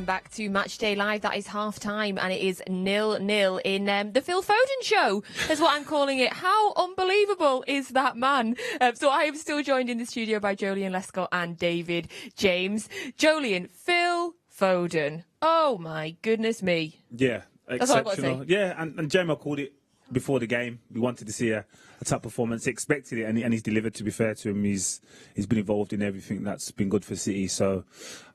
welcome back to Matchday Live. That is half-time, and it is 0-0 in the Phil Foden show, is what I'm calling it. How unbelievable is that man? So I am still joined in the studio by Joleon, Lescott and David James. Joleon, Phil Foden. Oh, my goodness me. Yeah, that's all I've got to say. Yeah, and Gemma called it before the game. We wanted to see a top performance, expected it, and he's delivered. To be fair to him, he's been involved in everything that's been good for City. So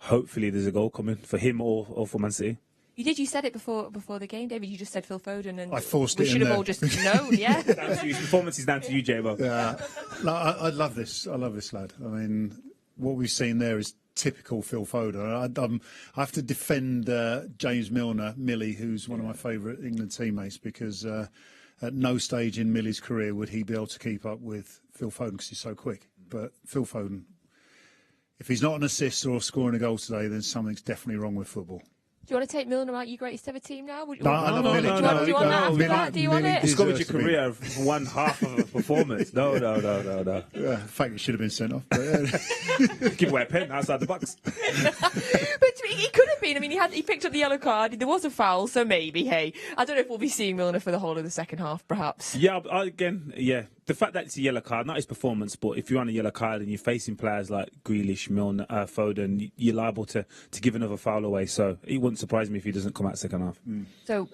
hopefully there's a goal coming for him or for Man City. You said it before the game, David. You just said Phil Foden, and I forced we it should in have there. all just known. Yeah, Performance is down to you, J-Bo. Yeah, no, I love this. I love this lad. I mean, what we've seen there is typical Phil Foden. I have to defend James Millie, who's one of my favourite England teammates, because at no stage in Millie's career would he be able to keep up with Phil Foden because he's so quick. But Phil Foden, if he's not an assist or scoring a goal today, then something's definitely wrong with football. Do you want to take Milner out your greatest ever team now? No, I love Millie. Do you want that after that? Do you want it? It's got with your career for one half of a performance. No. In fact, it should have been sent off. But, Give away a pen outside the box. But he could have been. I mean, he picked up the yellow card. There was a foul, so maybe. Hey, I don't know if we'll be seeing Milner for the whole of the second half, perhaps. Yeah, the fact that it's a yellow card, not his performance, but if you're on a yellow card and you're facing players like Grealish, Milner, Foden, you're liable to give another foul away. So it wouldn't surprise me if he doesn't come out second half. So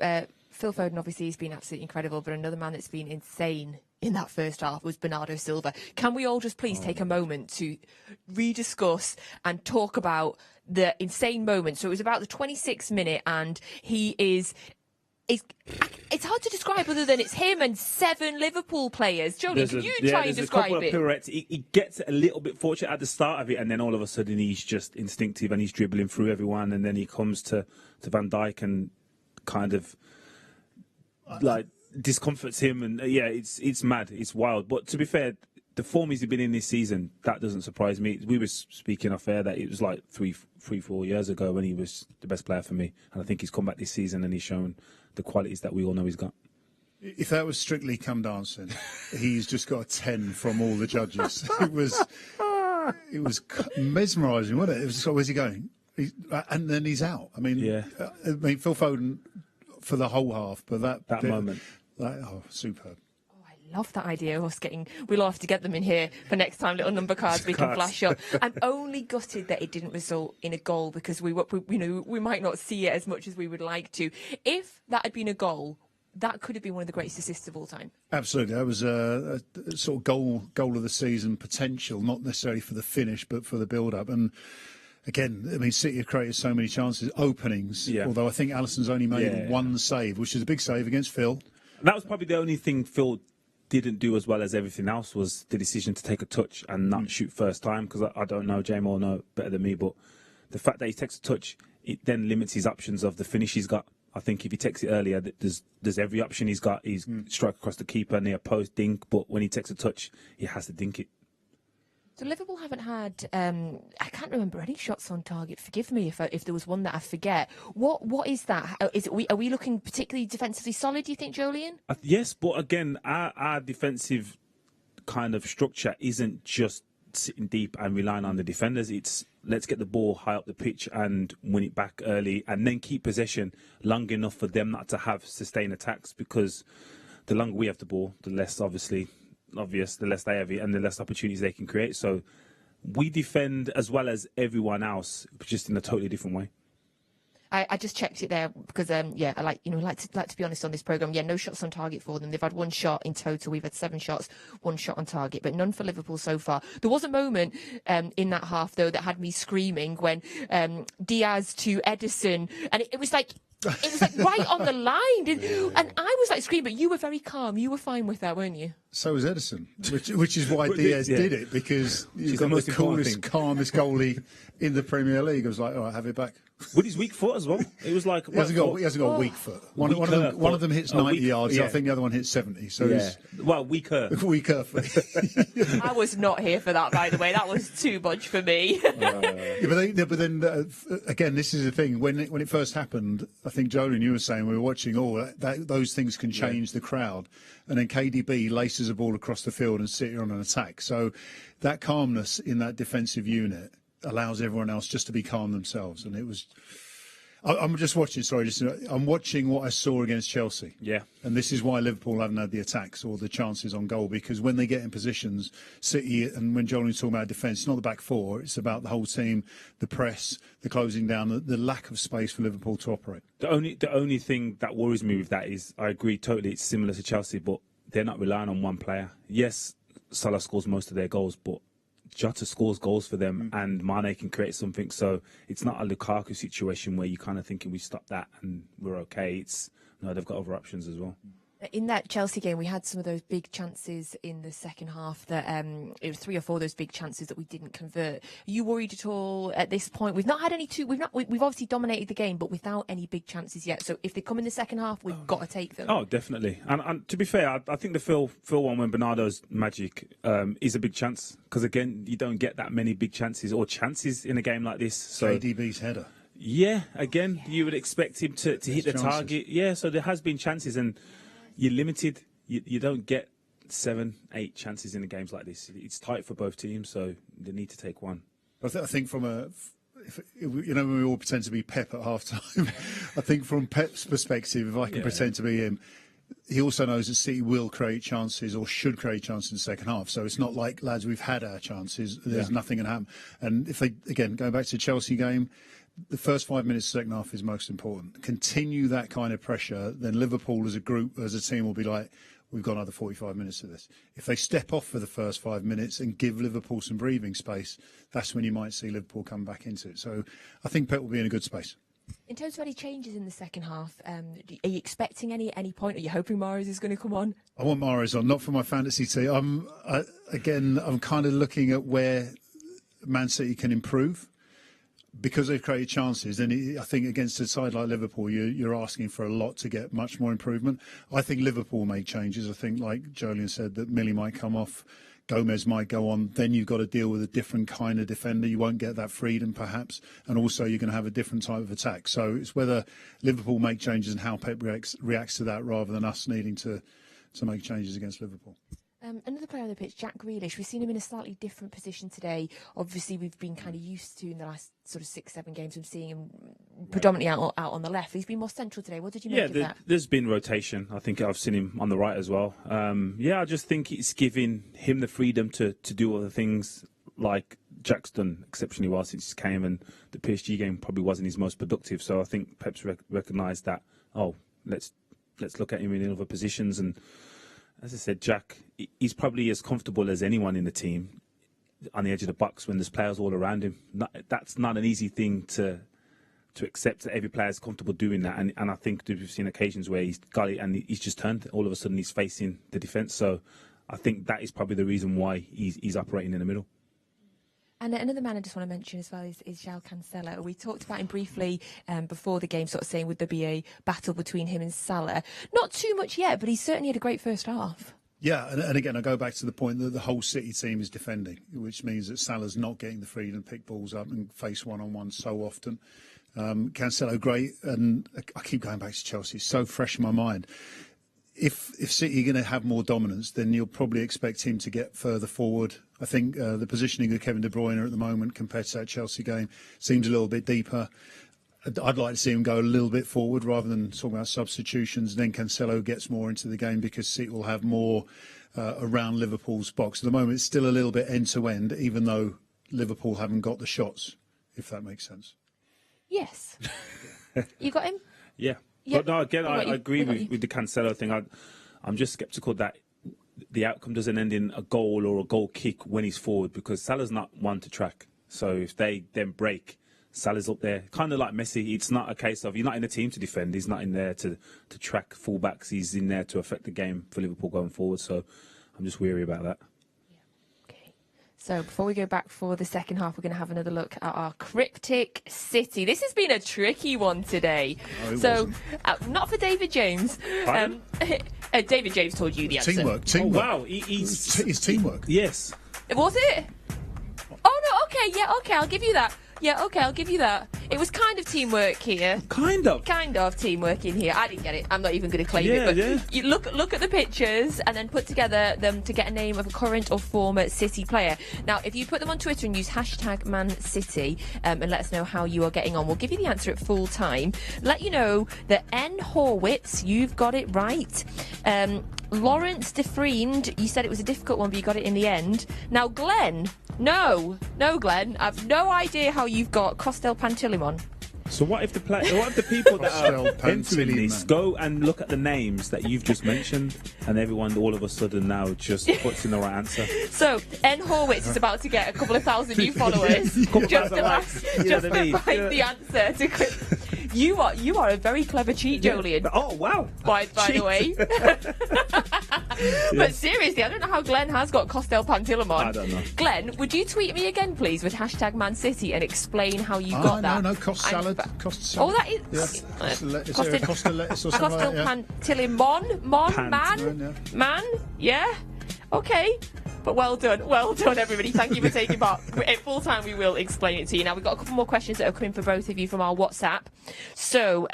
Phil Foden obviously has been absolutely incredible, but another man that's been insane in that first half was Bernardo Silva. Can we all just please take a moment to rediscuss and talk about the insane moment? So it was about the 26th minute, and he is... It's hard to describe other than it's him and 7 Liverpool players. Jody, can you try and describe it? Pirouettes. He gets a little bit fortunate at the start of it, and then all of a sudden he's just instinctive and he's dribbling through everyone, and then he comes to Van Dijk and kind of like discomforts him, and it's mad, it's wild. But to be fair, the form he's been in this season, that doesn't surprise me. We were speaking off air that it was like 4 years ago when he was the best player for me, and I think he's come back this season and he's shown the qualities that we all know he's got. if that was Strictly Come Dancing, he's just got a 10 from all the judges. It was mesmerising, wasn't it? It was just like, where's he going? And then he's out. I mean, Phil Foden for the whole half, but that moment, superb. I love that idea of us we'll all have to get them in here for next time, little number cards we can flash up. I'm only gutted that it didn't result in a goal, because we might not see it as much as we would like to. If that had been a goal, that could have been one of the greatest assists of all time. Absolutely. That was a sort of goal of the season potential, not necessarily for the finish, but for the build-up. And again, I mean, City have created so many chances, openings, although I think Alisson's only made one save, which is a big save against Phil. That was probably the only thing Phil didn't do as well as everything else, was the decision to take a touch and not shoot first time, because I don't know, Jamie will know better than me, but the fact that he takes a touch, it then limits his options of the finish he's got. I think if he takes it earlier, there's every option he's got. He's strike across the keeper, near post, dink, but when he takes a touch, he has to dink it. So Liverpool haven't had, I can't remember any shots on target. Forgive me if there was one that I forget. What is that? Are we looking particularly defensively solid, do you think, Joleon? Yes, but again, our defensive kind of structure isn't just sitting deep and relying on the defenders. It's let's get the ball high up the pitch and win it back early, and then keep possession long enough for them not to have sustained attacks, because the longer we have the ball, the less obvious, the less they have it, and the less opportunities they can create. So we defend as well as everyone else, but just in a totally different way. I just checked it there because I like to be honest on this programme. Yeah, no shots on target for them. They've had one shot in total. We've had 7 shots, 1 shot on target, but none for Liverpool so far. There was a moment in that half though that had me screaming when Diaz to Edison, and it was like right on the line, and I was like screaming. But you were very calm. You were fine with that, weren't you? So was Edison, which is why Diaz did it, because he's got the coolest, calmest goalie in the Premier League. I was like, all right, have it back. With his weak foot as well. It was like he hasn't got a weak foot. One of them hits 90 yards. I think the other one hits 70. So weaker. Weaker. I was not here for that, by the way. That was too much for me. But then again, this is the thing. When it first happened, I think Joleon, you were saying, we were watching. Those things can change the crowd. And then KDB laces a ball across the field and City on an attack. So that calmness in that defensive unit allows everyone else just to be calm themselves. And it was I'm just watching. Sorry, I'm watching what I saw against Chelsea. Yeah. And this is why Liverpool haven't had the attacks or the chances on goal, because when they get in positions, City, and when Joleon's talking about defence, it's not the back four, it's about the whole team, the press, the closing down, the lack of space for Liverpool to operate. The only thing that worries me with that is, I agree totally, it's similar to Chelsea, but they're not relying on one player. Yes, Salah scores most of their goals, but Jota scores goals for them, and Mane can create something. So it's not a Lukaku situation where you're kind of thinking we stop that and we're okay. They've got other options as well. In that Chelsea game, we had some of those big chances in the second half that it was 3 or 4 of those big chances that we didn't convert. Are you worried at all at this point? We've not had any we've obviously dominated the game, but without any big chances yet. So if they come in the second half, we've got to take them. Oh, definitely. And to be fair, I think the Phil one when Bernardo's magic is a big chance, because again, you don't get that many big chances in a game like this. So KDB's header. Yeah, again, you would expect him to hit the target. Yeah, so there has been chances, and you're limited. You don't get 7, 8 chances in the games like this. It's tight for both teams, so they need to take one. I think from when we all pretend to be Pep at half time, I think from Pep's perspective, if I can pretend to be him, he also knows that City will create chances, or should create chances in the second half. So it's not like, lads, we've had our chances, there's nothing going to happen. And if they, again, going back to the Chelsea game, the first 5 minutes of the second half is most important. Continue that kind of pressure, then Liverpool as a group, as a team, will be like, we've got another 45 minutes of this. If they step off for the first 5 minutes and give Liverpool some breathing space, that's when you might see Liverpool come back into it. So I think Pep will be in a good space. In terms of any changes in the second half, are you expecting any point? Are you hoping Mahrez is going to come on? I want Mahrez on, not for my fantasy team. I'm kind of looking at where Man City can improve. Because they've created chances, then I think against a side like Liverpool, you're asking for a lot to get much more improvement. I think Liverpool make changes. I think, like Joleon said, that Millie might come off, Gomez might go on. Then you've got to deal with a different kind of defender. You won't get that freedom, perhaps. And also, you're going to have a different type of attack. So it's whether Liverpool make changes and how Pep reacts to that, rather than us needing to make changes against Liverpool. Another player on the pitch, Jack Grealish. We've seen him in a slightly different position today. Obviously, we've been kind of used to in the last sort of 6-7 games of seeing him predominantly out on the left. He's been more central today. What did you make of that? There's been rotation. I think I've seen him on the right as well. I just think it's giving him the freedom to do other things, like Jack's done exceptionally well since he came, and the PSG game probably wasn't his most productive. So I think Pep's recognised that, let's look at him in other positions. And as I said, Jack, he's probably as comfortable as anyone in the team on the edge of the box when there's players all around him. That's not an easy thing to accept, that every player is comfortable doing that. And I think we've seen occasions where he's got it and he's just turned. All of a sudden, he's facing the defence. So I think that is probably the reason why he's operating in the middle. And another man I just want to mention as well is João Cancelo. We talked about him briefly before the game, sort of saying, would there be a battle between him and Salah? Not too much yet, but he certainly had a great first half. Yeah, and again, I go back to the point that the whole City team is defending, which means that Salah's not getting the freedom to pick balls up and face one-on-one so often. Cancelo, great, and I keep going back to Chelsea. It's so fresh in my mind. If City are going to have more dominance, then you'll probably expect him to get further forward. I think the positioning of Kevin De Bruyne at the moment compared to that Chelsea game seems a little bit deeper. I'd like to see him go a little bit forward rather than talking about substitutions. Then Cancelo gets more into the game because City will have more around Liverpool's box. At the moment, it's still a little bit end-to-end, even though Liverpool haven't got the shots, if that makes sense. Yes. You got him? Yeah. But no, again, I agree with the Cancelo thing. I'm just sceptical that the outcome doesn't end in a goal or a goal kick when he's forward, because Salah's not one to track. So if they then break, Salah's up there, kind of like Messi. It's not a case of, you're not in the team to defend. He's not in there to track fullbacks. He's in there to affect the game for Liverpool going forward. So I'm just weary about that. So before we go back for the second half, we're going to have another look at our cryptic City. This has been a tricky one today. No, not for David James. David James told you the answer. Teamwork. Oh, wow. It's teamwork. Yes. Was it? Oh, no. Okay. Yeah, okay. I'll give you that. Yeah, okay, I'll give you that. It was kind of teamwork here. Kind of. Kind of teamwork in here. I didn't get it. I'm not even going to claim it. But you look at the pictures and then put together them to get a name of a current or former City player. Now, if you put them on Twitter and use #ManCity and let us know how you are getting on, we'll give you the answer at full time. Let you know that N. Horwitz, you've got it right. Lawrence Defriend, you said it was a difficult one, but you got it in the end. Now, Glenn, no, Glenn, I've no idea how you've got Costel Pantilimon. So what if the people that are entering this go and look at the names that you've just mentioned, and everyone all of a sudden now just puts in the right answer? So N. Horwitz is about to get a couple of thousand new followers just to find the answer to. You are a very clever cheat, Joleon. Yeah. Oh wow! By the way. But seriously, I don't know how Glenn has got Costel Pantilimon. I don't know. Glenn, would you tweet me again, please, with #ManCity and explain how you got that? No, Cost salad. Cost salad. Oh, that is. Yeah. Costa lettuce or something Costel like that. Pantilimon, man, yeah. Okay. But well done, everybody. Thank you for taking part. At full time, we will explain it to you. Now, we've got a couple more questions that are coming for both of you from our WhatsApp. So,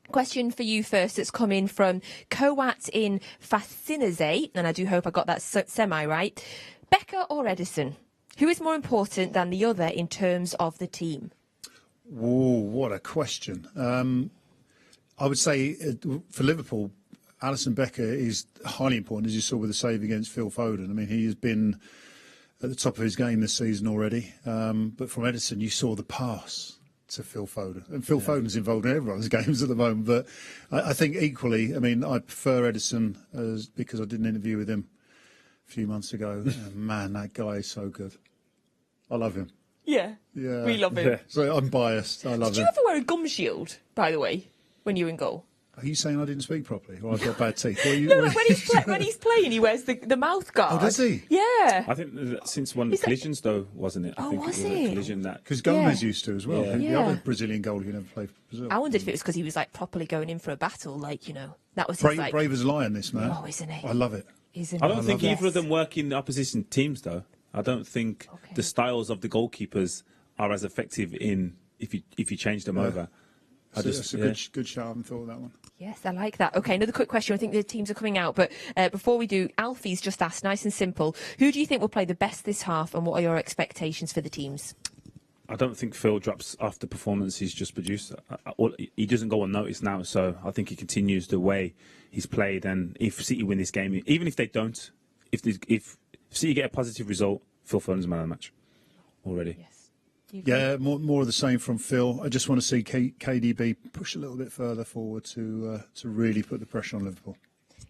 question for you first that's come in from Coat in Fascinaze, and I do hope I got that semi right. Becker or Edison? Who is more important than the other in terms of the team? Whoa, what a question. I would say for Liverpool, Alisson Becker is highly important, as you saw with the save against Phil Foden. I mean, he has been at the top of his game this season already. But from Edison, you saw the pass to Phil Foden. And Phil Foden's involved in everyone's games at the moment. But I think equally, I mean, I prefer Edison because I did an interview with him a few months ago. And man, that guy is so good. I love him. Yeah. We love him. Yeah. So I'm biased. I love him. Did you ever wear a gum shield, by the way, when you were in goal? Are you saying I didn't speak properly or I've got bad teeth? No, when he's playing, he wears the mouth guard. Oh, does he? Yeah. I think since one of the collisions, though, wasn't it? I think was it was it? a collision that... Because Gomez used to as well. Yeah. The other Brazilian goalie who never played for Brazil. I wondered if it was because he was like properly going in for a battle, like, you know, that was his, brave as a lion, this man. Oh, isn't he? I love it. I don't think either of them work in the opposition teams, though. I don't think the styles of the goalkeepers are as effective if you change them over. That's a good shout. I haven't thought of that one. Yes, I like that. Okay, another quick question. I think the teams are coming out, but before we do, Alfie's just asked, nice and simple, who do you think will play the best this half, and what are your expectations for the teams? I don't think Phil drops off the performance he's just produced. He doesn't go unnoticed now, so I think he continues the way he's played. And if City win this game, even if they don't, if City get a positive result, Phil Foden's man of the match already. Yes. Yeah, more of the same from Phil. I just want to see KDB push a little bit further forward to really put the pressure on Liverpool.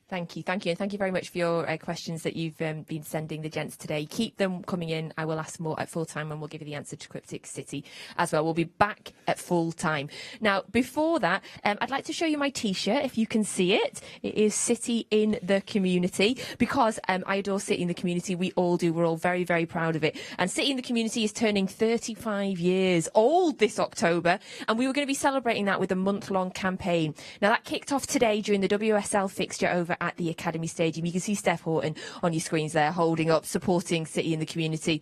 Thank you, and thank you very much for your questions that you've been sending the gents today. Keep them coming in. I will ask more at full time, and we'll give you the answer to Cryptic City as well. We'll be back at full time. Now, before that, I'd like to show you my T-shirt, if you can see it. It is City in the Community, because I adore City in the Community. We all do. We're all very, very proud of it. And City in the Community is turning 35 years old this October, and we were going to be celebrating that with a month-long campaign. Now, that kicked off today during the WSL fixture over at the Academy Stadium. You can see Steph Horton on your screens there, holding up, supporting City in the Community.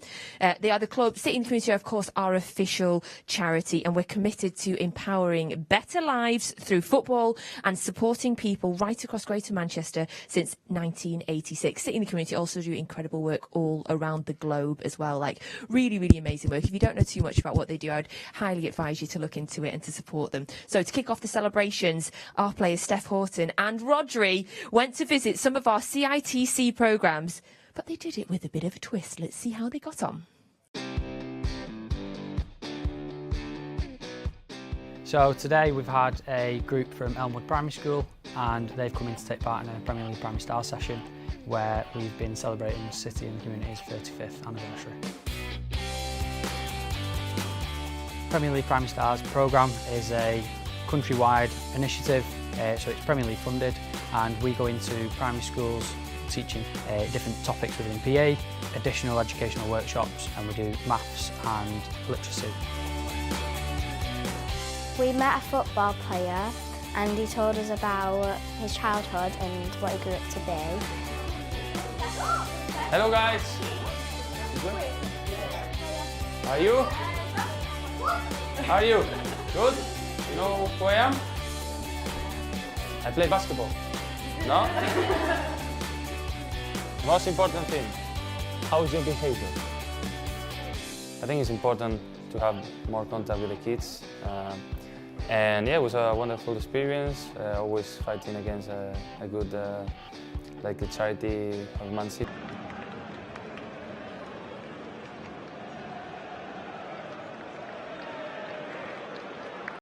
They are the club. City in the Community are, of course, our official charity, and we're committed to empowering better lives through football and supporting people right across Greater Manchester since 1986. City in the Community also do incredible work all around the globe as well, like really, really amazing work. If you don't know too much about what they do, I'd highly advise you to look into it and to support them. So to kick off the celebrations, our players Steph Horton and Rodri went to visit some of our CITC programmes, but they did it with a bit of a twist. Let's see how they got on. So today we've had a group from Elmwood Primary School, and they've come in to take part in a Premier League Primary Stars session where we've been celebrating City in the Community's 35th anniversary. Premier League Primary Stars programme is a countrywide initiative, so it's Premier League funded, and we go into primary schools teaching different topics within PE, additional educational workshops, and we do maths and literacy. We met a football player and he told us about his childhood and what he grew up to be. Hello guys! How are you? How are you? Good? You know who I am? I play basketball. No? Most important thing, how's your behavior? I think it's important to have more contact with the kids. And yeah, it was a wonderful experience, always fighting against a good, like a charity of Man City.